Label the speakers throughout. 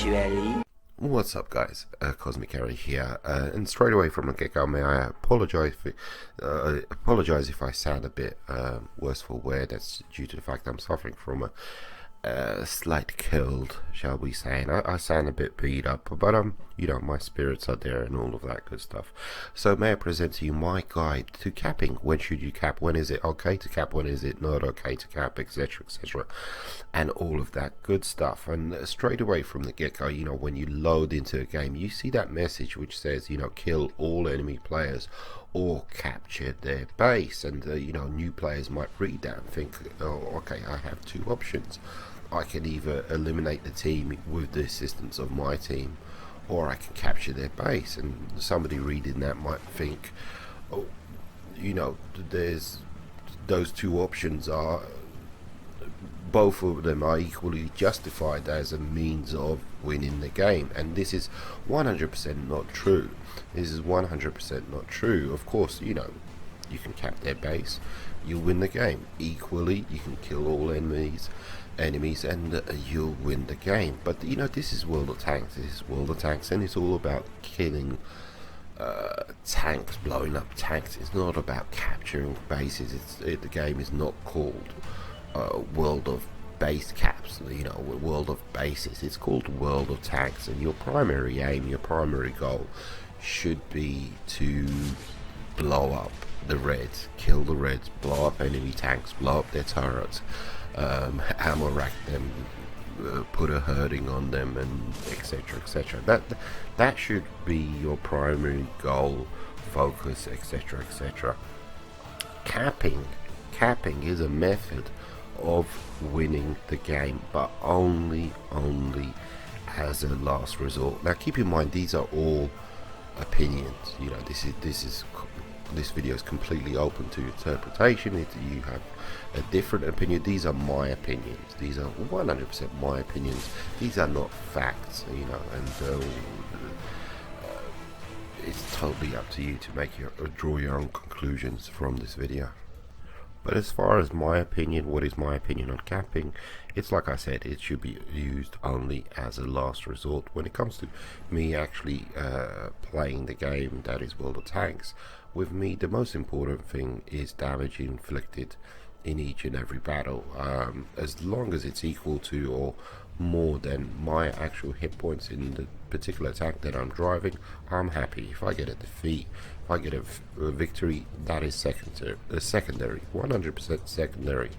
Speaker 1: eventually.
Speaker 2: What's up, guys? Cosmic Harry here, and straight away from the get-go, may I apologize if I sound a bit worse for wear. That's due to the fact I'm suffering from a slight cold, shall we say, and I sound a bit beat up, but you know, my spirits are there and all of that good stuff. So may I present to you my guide to capping? When should you cap? When is it okay to cap? When is it not okay to cap, etc, etc, and all of that good stuff. And straight away from the get-go, you know, when you load into a game, you see that message which says, you know, kill all enemy players or capture their base, and you know, new players might read that and think, oh, okay, I have two options. I can either eliminate the team with the assistance of my team, or I can capture their base. And somebody reading that might think, oh, you know, there's those two options are, both of them are equally justified as a means of winning the game, and this is 100% not true. This is 100% not true. Of course, you know, you can cap their base, you'll win the game. Equally, you can kill all enemies, and you'll win the game. But you know, this is World of Tanks. This is World of Tanks, and it's all about killing tanks, blowing up tanks. It's not about capturing bases. The game is not called World of Base Caps, you know, World of Bases. It's called World of Tanks, and your primary aim, your primary goal should be to blow up the Reds, kill the Reds, blow up enemy tanks, blow up their turrets, ammo rack them, put a herding on them, and etc, etc. That should be your primary goal, focus, etc, etc. Capping is a method of winning the game, but only as a last resort. Now keep in mind, these are all opinions. You know, this video is completely open to interpretation. If you have a different opinion, these are my opinions. These are 100% my opinions. These are not facts, you know, and it's totally up to you to make draw your own conclusions from this video. But as far as my opinion, what is my opinion on capping? It's like I said, it should be used only as a last resort. When it comes to me actually playing the game that is World of Tanks, with me the most important thing is damage inflicted in each and every battle. As long as it's equal to or more than my actual hit points in the particular tank that I'm driving, I'm happy. If I get a defeat, if I get a victory, that is secondary, 100% secondary.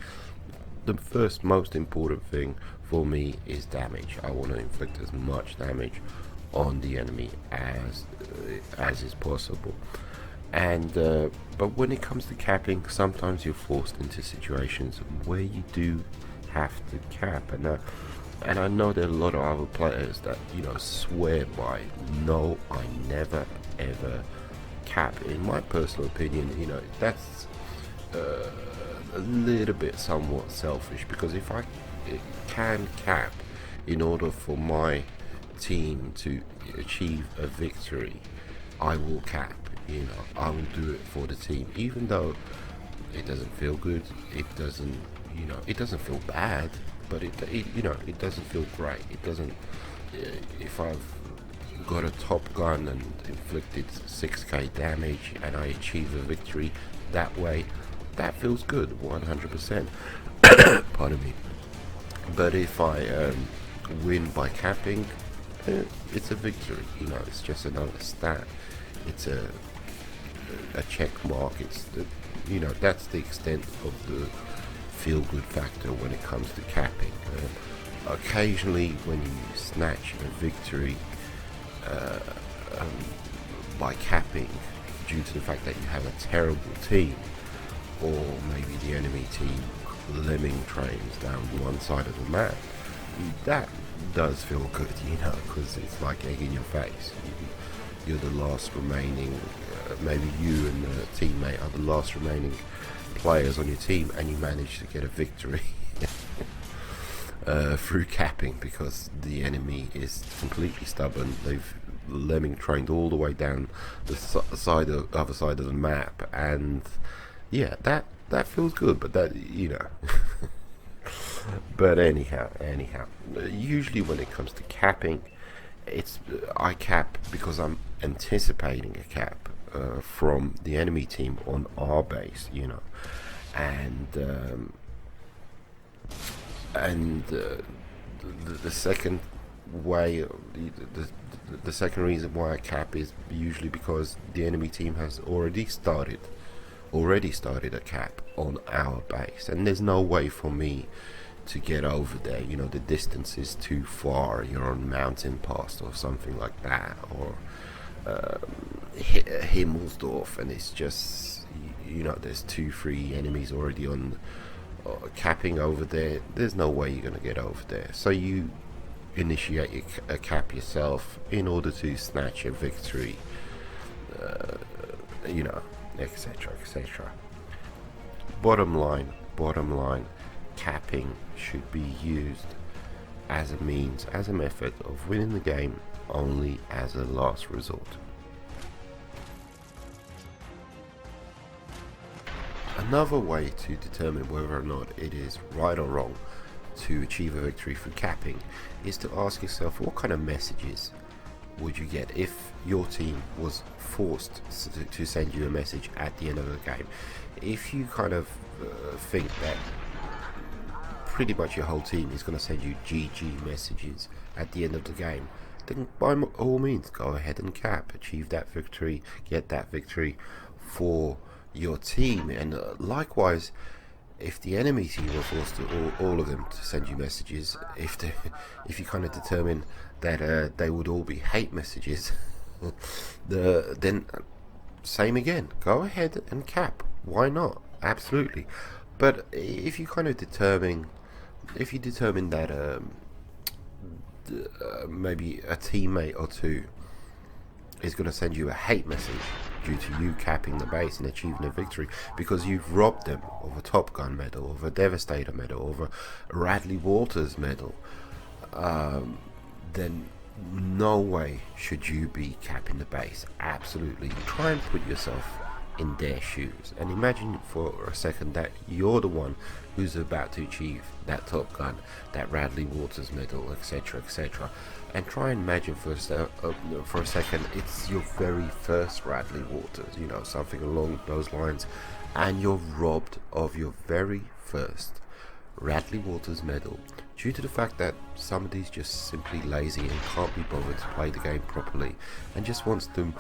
Speaker 2: The first most important thing for me is damage. I want to inflict as much damage on the enemy as is possible. And but when it comes to capping, sometimes you're forced into situations where you do have to cap, and I know there are a lot of other players that, you know, swear by, no, I never ever cap. In my personal opinion, you know, that's a little bit somewhat selfish, because if I can cap in order for my team to achieve a victory, I will cap. You know, I will do it for the team, even though it doesn't feel good. It doesn't, you know, it doesn't feel bad, but it you know, it doesn't feel great. It doesn't. If I've got a top gun and inflicted 6k damage and I achieve a victory that way, that feels good, 100%. Pardon me. But if I win by capping, it's a victory. You know, it's just another stat. It's a check mark. It's the, you know, that's the extent of the feel good factor when it comes to capping. Occasionally when you snatch a victory by capping, due to the fact that you have a terrible team, or maybe the enemy team lemming trains down one side of the map, that does feel good, you know, because it's like egg in your face. You're the last remaining, maybe you and the teammate are the last remaining players on your team, and you manage to get a victory through capping, because the enemy is completely stubborn. They've lemming trained all the way down the other side of the map, and yeah, that feels good. But that, you know. But anyhow, usually when it comes to capping, it's I cap because I'm anticipating a cap from the enemy team on our base, you know, and the second way, the second reason why I cap is usually because the enemy team has already started a cap on our base, and there's no way for me to get over there. You know, the distance is too far. You're on mountain pass or something like that, or Himmelsdorf, and it's just, you know, there's 2-3 enemies already on capping over there. There's no way you're gonna get over there, so you initiate a cap yourself in order to snatch a victory, you know, etc, etc. Bottom line, capping should be used as a means, as a method of winning the game, only as a last resort. Another way to determine whether or not it is right or wrong to achieve a victory through capping is to ask yourself, what kind of messages would you get if your team was forced to send you a message at the end of the game? If you kind of think that pretty much your whole team is going to send you GG messages at the end of the game, then by all means go ahead and cap, achieve that victory, get that victory for your team. And likewise, if the enemy team were forced to all of them to send you messages, if you kind of determine that they would all be hate messages, then same again, go ahead and cap. Why not? Absolutely. But if you kind of determine that maybe a teammate or two is going to send you a hate message due to you capping the base and achieving a victory because you've robbed them of a Top Gun medal, of a Devastator medal, of a Radley Waters medal, then no way should you be capping the base. Absolutely. Try and put yourself in their shoes and imagine for a second that you're the one who's about to achieve that Top Gun, that Radley Waters medal, etc, etc, and try and imagine for a second it's your very first Radley Waters, you know, something along those lines, and you're robbed of your very first Radley Waters medal due to the fact that somebody's just simply lazy and can't be bothered to play the game properly and just wants them.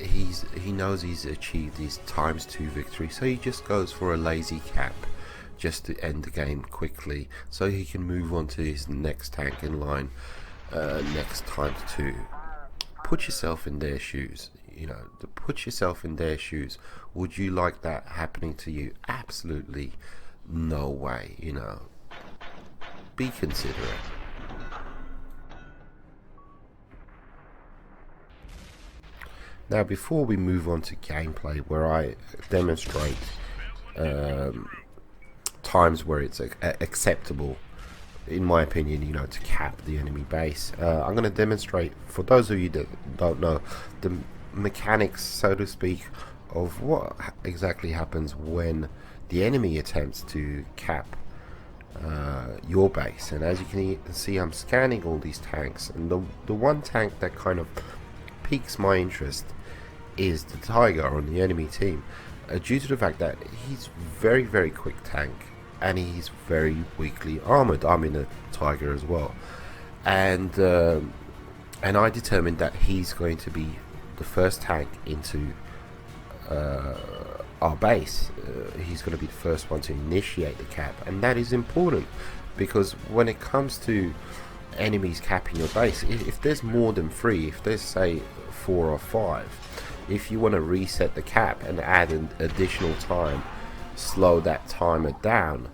Speaker 2: He knows he's achieved his ×2 victory, so he just goes for a lazy cap just to end the game quickly so he can move on to his next tank in line, next ×2. Put yourself in their shoes, you know, put yourself in their shoes. Would you like that happening to you? Absolutely no way, you know. Be considerate. Now, before we move on to gameplay, where I demonstrate times where it's acceptable, in my opinion, you know, to cap the enemy base, I'm going to demonstrate, for those of you that don't know, the mechanics, so to speak, of what exactly happens when the enemy attempts to cap your base. And as you can see, I'm scanning all these tanks, and the one tank that kind of piques my interest is the Tiger on the enemy team, due to the fact that he's very, very quick tank and he's very weakly armored. I'm in a Tiger as well, and I determined that he's going to be the first tank into our base. He's going to be the first one to initiate the cap, and that is important because when it comes to enemies capping your base, if there's more than 3, if there's say 4 or 5, if you want to reset the cap and add an additional time, slow that timer down,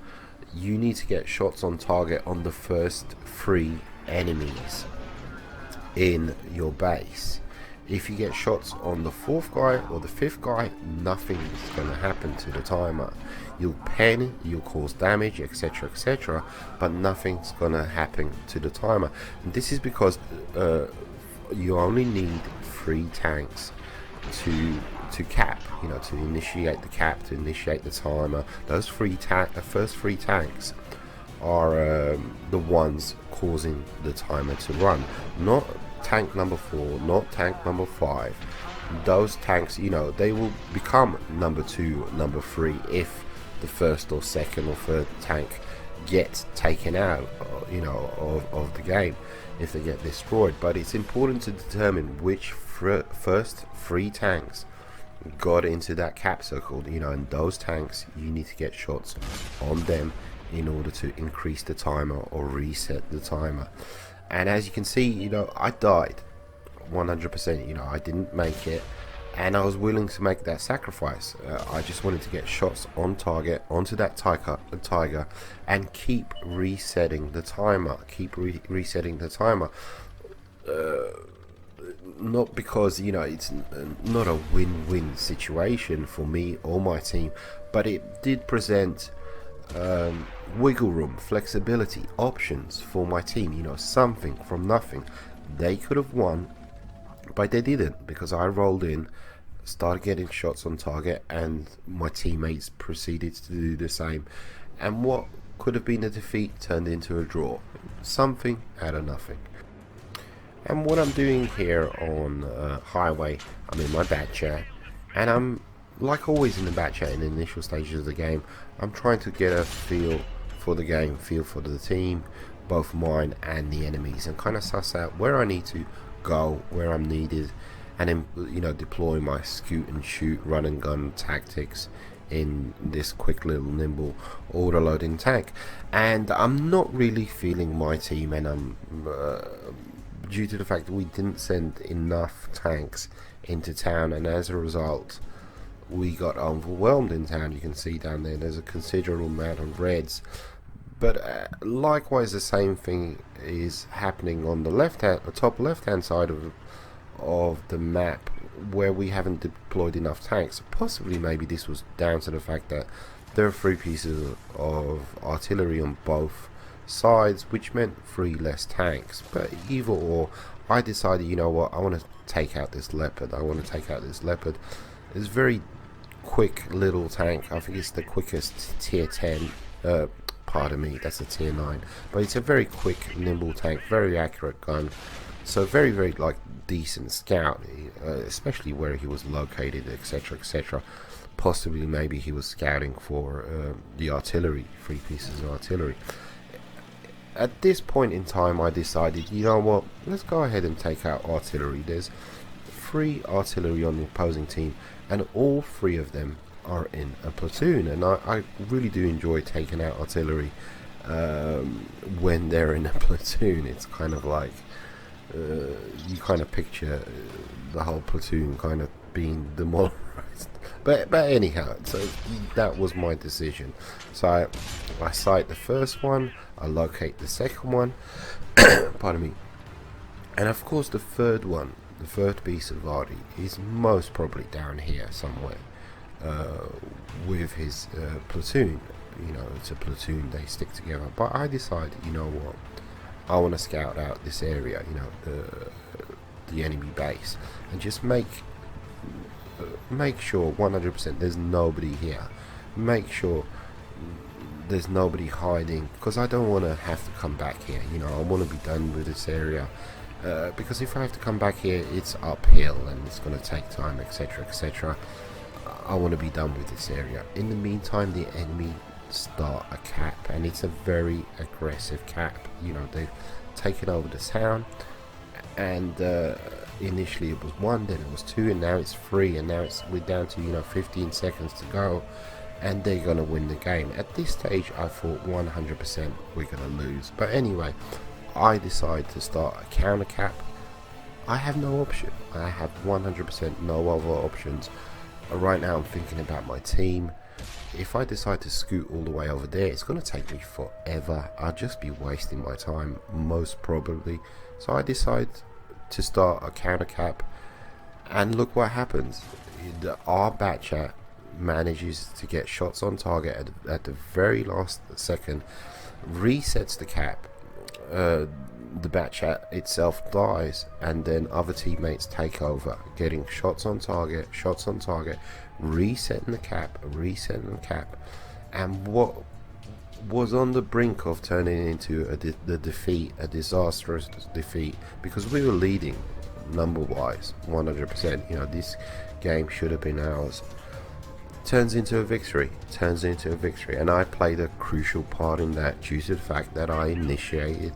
Speaker 2: you need to get shots on target on the first 3 enemies in your base. If you get shots on the 4th guy or the 5th guy, nothing is going to happen to the timer. You'll pen, you'll cause damage, etc, etc, but nothing's going to happen to the timer. And this is because you only need 3 tanks to cap, you know, to initiate the cap, to initiate the timer. Those the first 3 tanks are the ones causing the timer to run, not tank number 4, not tank number 5. Those tanks, you know, they will become number 2, number 3 if the first or second or third tank gets taken out, you know, of the game, if they get destroyed. But it's important to determine which first 3 tanks got into that cap circle, you know, and those tanks, you need to get shots on them in order to increase the timer or reset the timer. And as you can see, you know, I died 100%, you know, I didn't make it, and I was willing to make that sacrifice. I just wanted to get shots on target onto that tiger and keep resetting the timer, resetting the timer. Not because, you know, it's not a win-win situation for me or my team, but it did present wiggle room, flexibility, options for my team, you know, something from nothing. They could have won, but they didn't, because I rolled in, started getting shots on target, and my teammates proceeded to do the same, and what could have been a defeat turned into a draw. Something out of nothing. And what I'm doing here on Highway, I'm in my bat chat, and I'm, like always in the bat chat in the initial stages of the game, I'm trying to get a feel for the game, feel for the team, both mine and the enemies, and kind of suss out where I need to go, where I'm needed, and then, you know, deploy my scoot and shoot, run and gun tactics in this quick little nimble auto loading tank. And I'm not really feeling my team, and I'm due to the fact that we didn't send enough tanks into town, and as a result we got overwhelmed in town. You can see down there's a considerable amount of reds, but likewise the same thing is happening on the top left hand side of the map, where we haven't deployed enough tanks. Possibly maybe this was down to the fact that there are 3 pieces of artillery on both sides, which meant 3 less tanks. But either or, I decided, you know what, I want to take out this leopard. It's a very quick little tank. I think it's the quickest tier 10, pardon me, that's a tier 9, but it's a very quick, nimble tank, very accurate gun, so very, very like decent scout, especially where he was located, etc, etc. Possibly maybe he was scouting for the artillery, 3 pieces of artillery. At this point in time, I decided, you know what, let's go ahead and take out artillery. There's 3 artillery on the opposing team, and all 3 of them are in a platoon, and I really do enjoy taking out artillery when they're in a platoon. It's kind of like you kind of picture the whole platoon kind of being demoralized. But anyhow, so that was my decision. So I sight the first one, I locate the second one, pardon me, and of course the third one, the third piece of Artie, is most probably down here somewhere with his platoon. You know, it's a platoon, they stick together. But I decided, you know what, I want to scout out this area, you know, the enemy base, and just make sure 100% there's nobody here. Make sure there's nobody hiding, because I don't want to have to come back here. You know, I want to be done with this area, because if I have to come back here, it's uphill and it's going to take time, etc, etc. I want to be done with this area. In the meantime, the enemy start a cap, and it's a very aggressive cap. You know, they've taken over the town, and initially it was 1, then it was 2, and now it's 3, and now we're down to, you know, 15 seconds to go, and they're gonna win the game. At this stage I thought 100% we're gonna lose, but anyway, I decide to start a counter cap. I have no option. I have 100% no other options. Right now I'm thinking about my team. If I decide to scoot all the way over there, it's going to take me forever. I'll just be wasting my time, most probably. So I decide to start a counter cap, and look what happens. Our bat chat manages to get shots on target at the very last second, resets the cap. The bat chat itself dies, and then other teammates take over, getting shots on target, resetting the cap, and what was on the brink of turning into the defeat, a disastrous defeat, because we were leading number wise 100%. You know, this game should have been ours. Turns into a victory, and I played a crucial part in that due to the fact that I initiated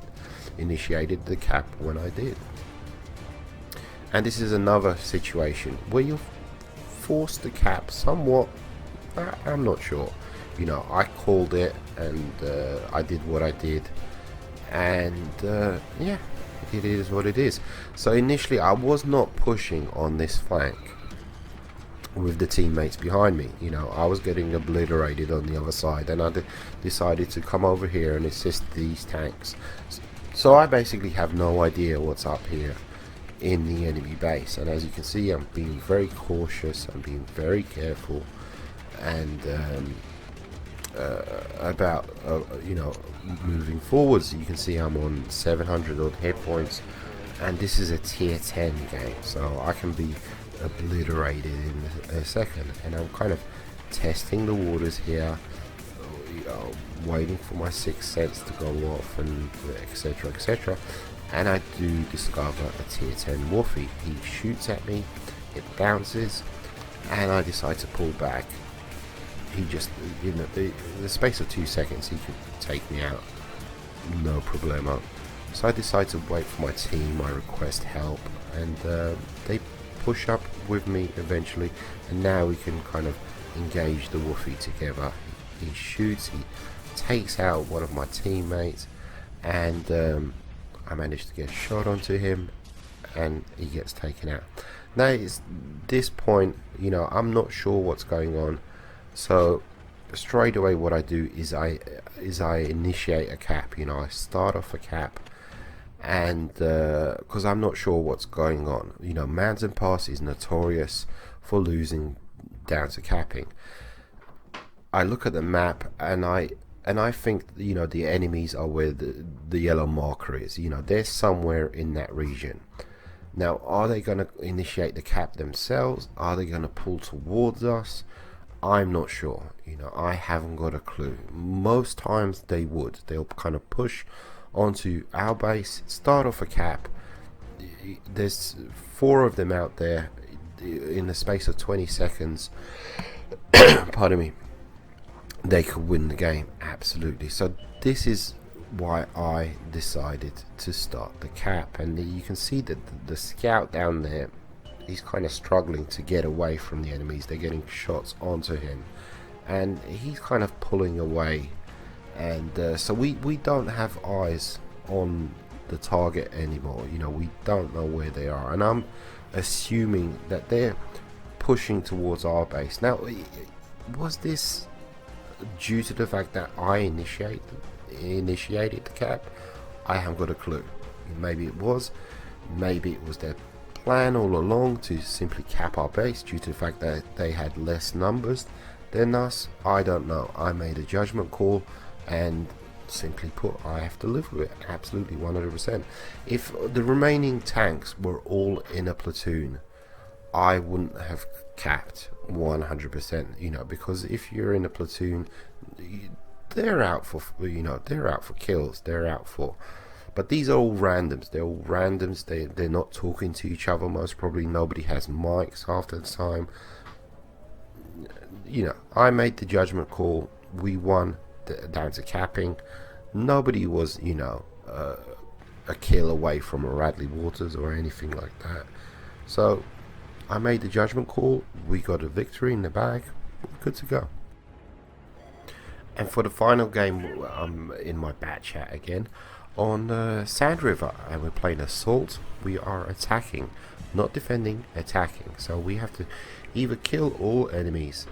Speaker 2: the cap when I did. And this is another situation where you're forced to cap somewhat. I'm not sure. You know, I called it, and I did what I did, and yeah, it is what it is. So initially I was not pushing on this flank with the teammates behind me. You know, I was getting obliterated on the other side, and I decided to come over here and assist these tanks. So I basically have no idea what's up here in the enemy base, and as you can see, I'm being very cautious, I'm being very careful, and about you know, moving forwards. You can see I'm on 700 odd hit points, and this is a tier 10 game, so I can be obliterated in a second, and I'm kind of testing the waters here, you know, waiting for my sixth sense to go off, and etc, etc. And I do discover a tier 10 Woofy. He shoots at me, it bounces, and I decide to pull back. He just, in the space of 2 seconds, he could take me out, no problemo. So I decide to wait for my team. I request help, and they push up with me eventually, and now we can kind of engage the Woofy together. He shoots, he takes out one of my teammates, and I managed to get a shot onto him, and he gets taken out. Now it's this point, you know, I'm not sure what's going on, so straight away what I do is I initiate a cap. You know, I start off a cap, and because I'm not sure what's going on. You know, Mountain Pass is notorious for losing down to capping. I look at the map, and I think, you know, the enemies are where the yellow marker is. You know, they're somewhere in that region. Now, are they going to initiate the cap themselves? Are they going to pull towards us? I'm not sure. You know, I haven't got a clue. Most times they would. They'll kind of push onto our base, start off a cap. There's 4 of them out there in the space of 20 seconds. Pardon me. They could win the game, absolutely. So this is why I decided to start the cap, and you can see that the scout down there, he's kind of struggling to get away from the enemies. They're getting shots onto him, and he's kind of pulling away, and so we don't have eyes on the target anymore. You know, we don't know where they are, and I'm assuming that they're pushing towards our base. Now, was this due to the fact that I initiated the cap? I haven't got a clue. Maybe it was their plan all along to simply cap our base due to the fact that they had less numbers than us. I don't know. I made a judgment call, and simply put, I have to live with it, absolutely 100%. If the remaining tanks were all in a platoon, I wouldn't have capped 100%, you know, because if you're in a platoon, they're out for, you know, they're out for kills, they're out for, but these are all randoms. They're all randoms. They're not talking to each other. Most probably nobody has mics half the time. You know, I made the judgment call. We won down to capping. Nobody was, you know, a kill away from a Radley Waters or anything like that. So I made the judgment call. We got a victory in the bag. We're good to go. And for the final game, I'm in my bat chat again on Sand River, and we're playing Assault. We are attacking, not defending, attacking. So we have to either kill all enemies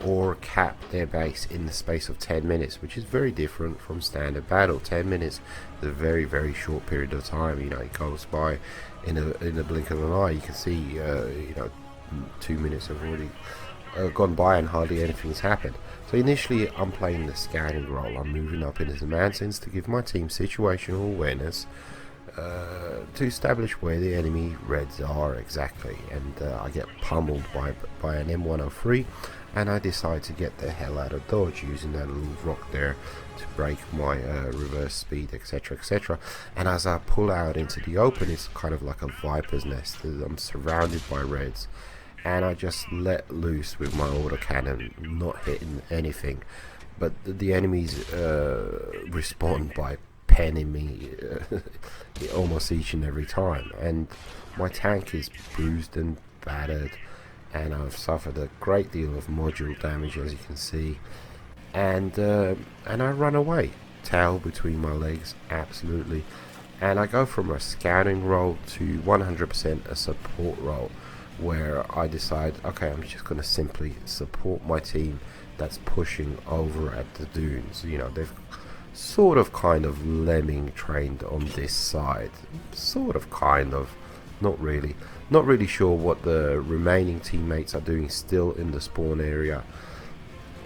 Speaker 2: or cap their base in the space of 10 minutes, which is very different from standard battle. 10 minutes is a very, very short period of time. You know, it goes by in a blink of an eye. You can see, you know, 2 minutes have already gone by and hardly anything's happened. So initially I'm playing the scouting role. I'm moving up into the mountains to give my team situational awareness, to establish where the enemy reds are exactly, and I get pummeled by an M103, and I decide to get the hell out of dodge using that little rock there to break my reverse speed, etc, etc. And as I pull out into the open, it's kind of like a viper's nest. I'm surrounded by reds, and I just let loose with my autocannon, not hitting anything, but the enemies respond by penning me almost each and every time, and my tank is bruised and battered, and I've suffered a great deal of module damage, as you can see, and I run away, tail between my legs, absolutely, and I go from a scouting role to 100% a support role, where I decide, okay, I'm just going to simply support my team that's pushing over at the dunes. You know, they've sort of kind of lemming trained on this side, sort of kind of, not really sure what the remaining teammates are doing still in the spawn area,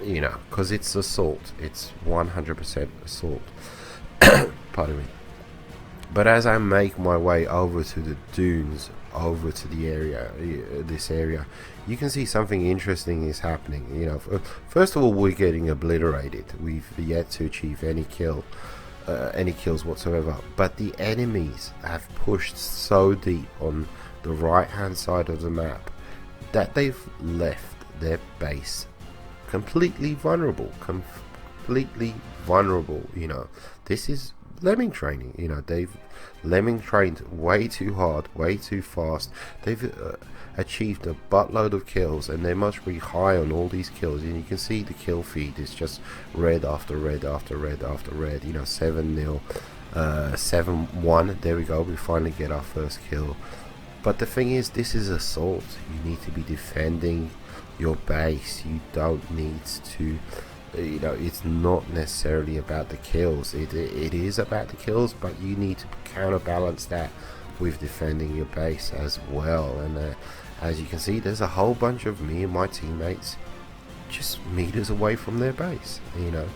Speaker 2: you know, because it's assault, it's 100% assault. Pardon me. But as I make my way over to the dunes, over to the area, this area, you can see something interesting is happening. You know, first of all, we're getting obliterated. We've yet to achieve any kills whatsoever. But the enemies have pushed so deep on the right-hand side of the map that they've left their base completely vulnerable. You know, this is lemming training. You know, they've lemming trained way too hard, way too fast. They've achieved a buttload of kills, and they must be high on all these kills, and you can see the kill feed is just red after red after red after red. You know, 7-0, 7-1. There we go, we finally get our first kill. But the thing is, this is assault. You need to be defending your base. You don't need to, you know, it's not necessarily about the kills. It is about the kills, but you need to counterbalance that with defending your base as well. And as you can see, there's a whole bunch of me and my teammates just meters away from their base, you know,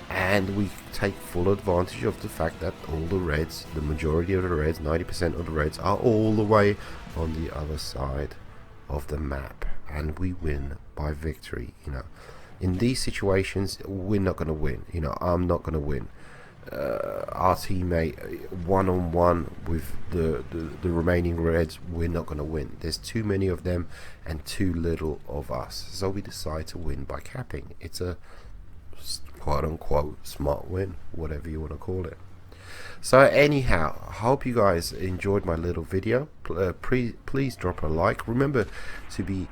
Speaker 2: and we take full advantage of the fact that all the reds, the majority of the reds, 90% of the reds, are all the way on the other side of the map, and we win by victory. You know, in these situations, we're not going to win. You know, I'm not going to win. Our teammate one-on-one with the remaining reds, we're not going to win. There's too many of them and too little of us, so we decide to win by capping. It's a quote-unquote smart win, whatever you want to call it. So anyhow, I hope you guys enjoyed my little video. Please drop a like. Remember to be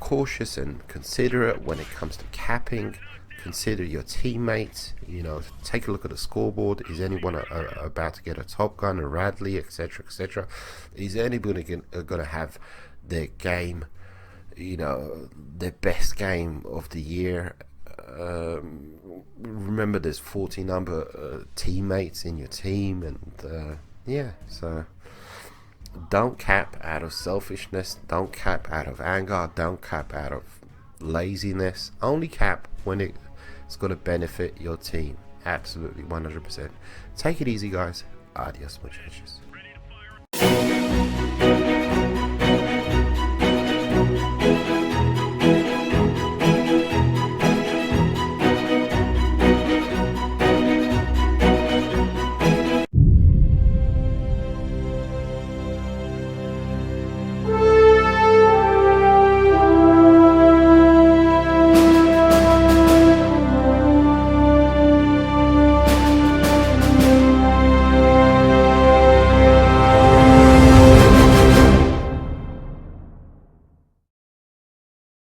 Speaker 2: cautious and considerate when it comes to capping. Consider your teammates. You know, take a look at the scoreboard. Is anyone about to get a Top Gun, a Radley, etc, etc? Is anybody going to have their game, you know, their best game of the year? Remember, there's 40 number teammates in your team, and yeah, so don't cap out of selfishness, don't cap out of anger, don't cap out of laziness. Only cap when it's going to benefit your team. Absolutely, 100%. Take it easy, guys. Adios, muchachos.